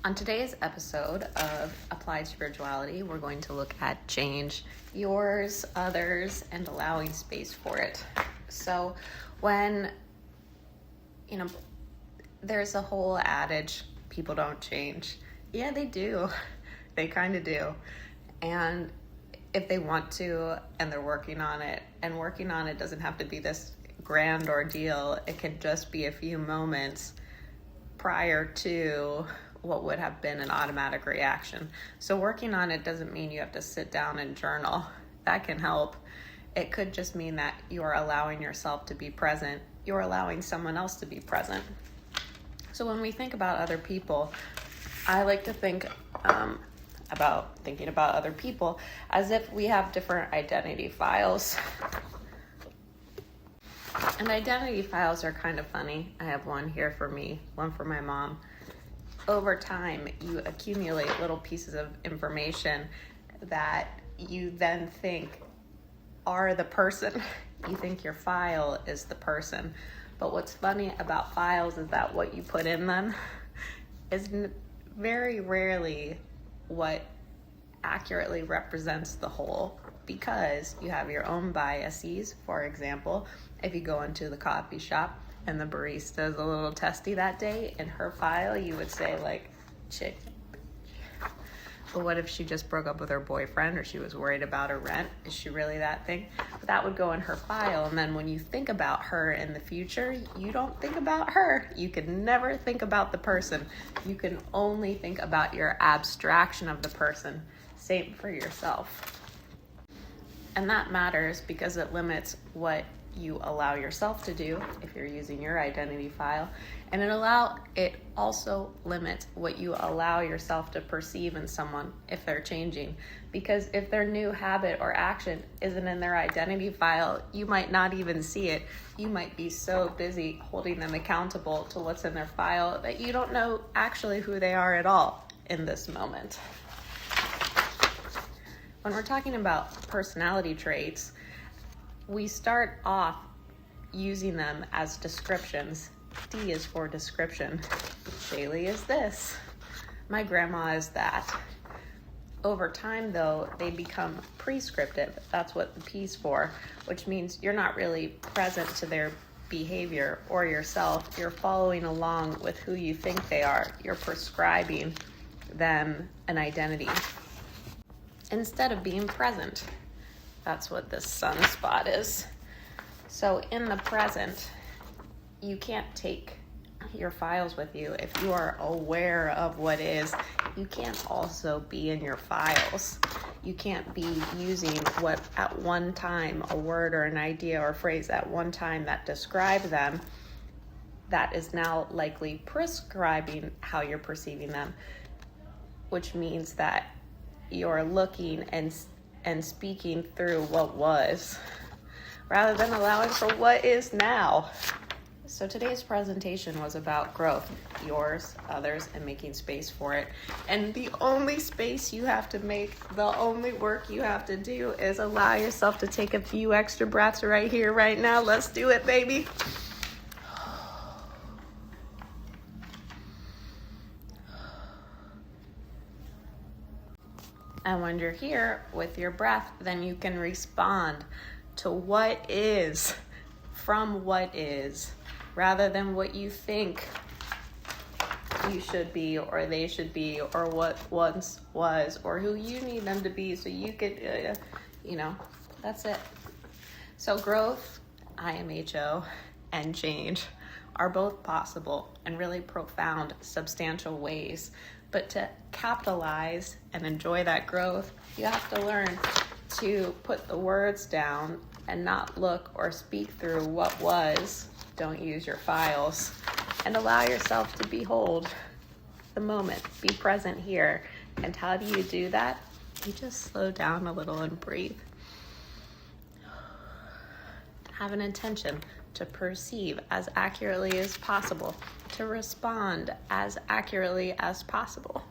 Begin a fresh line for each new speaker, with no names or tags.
On today's episode of Applied Spirituality, we're going to look at change, yours, others, and allowing space for it. So when, there's a whole adage, people don't change. Yeah, they do. They kind of do. And if they want to, and they're working on it, and working on it doesn't have to be this grand ordeal. It can just be a few moments prior to what would have been an automatic reaction. So working on it doesn't mean you have to sit down and journal. That can help. It could just mean that you're allowing yourself to be present. You're allowing someone else to be present. So when we think about other people, I like to think about thinking about other people as if we have different identity files. And identity files are kind of funny. I have one here for me, one for my mom. Over time, you accumulate little pieces of information that you then think are the person. You think your file is the person. But what's funny about files is that what you put in them is very rarely what accurately represents the whole, because you have your own biases. For example, if you go into the coffee shop and the barista is a little testy that day, in her file you would say like, chick. But what if she just broke up with her boyfriend, or she was worried about her rent? Is she really that thing? But that would go in her file, and then when you think about her in the future, you don't think about her. You can never think about the person. You can only think about your abstraction of the person. Same for yourself. And that matters because it limits what you allow yourself to do if you're using your identity file, and it also limits what you allow yourself to perceive in someone if they're changing. Because if their new habit or action isn't in their identity file, you might not even see it. You might be so busy holding them accountable to what's in their file that you don't know actually who they are at all in this moment. When we're talking about personality traits, we start off using them as descriptions. D is for description. Shaylee is this. My grandma is that. Over time, though, they become prescriptive. That's what the P's for, which means you're not really present to their behavior or yourself. You're following along with who you think they are. You're prescribing them an identity instead of being present. That's what this sunspot is. So in the present, you can't take your files with you. If you are aware of what is, you can't also be in your files. You can't be using what at one time, a word or an idea or phrase at one time that described them, that is now likely prescribing how you're perceiving them, which means that you're looking and speaking through what was, rather than allowing for what is now. So today's presentation was about growth, yours, others, and making space for it. And the only space you have to make, the only work you have to do is allow yourself to take a few extra breaths right here, right now. Let's do it, baby. And when you're here with your breath, then you can respond to what is from what is, rather than what you think you should be or they should be, or what once was, or who you need them to be so you could, that's it. So growth, IMHO, and change are both possible in really profound, substantial ways. But to capitalize and enjoy that growth, you have to learn to put the words down and not look or speak through what was. Don't use your files. And allow yourself to behold the moment. Be present here. And how do you do that? You just slow down a little and breathe. Have an intention to perceive as accurately as possible, to respond as accurately as possible.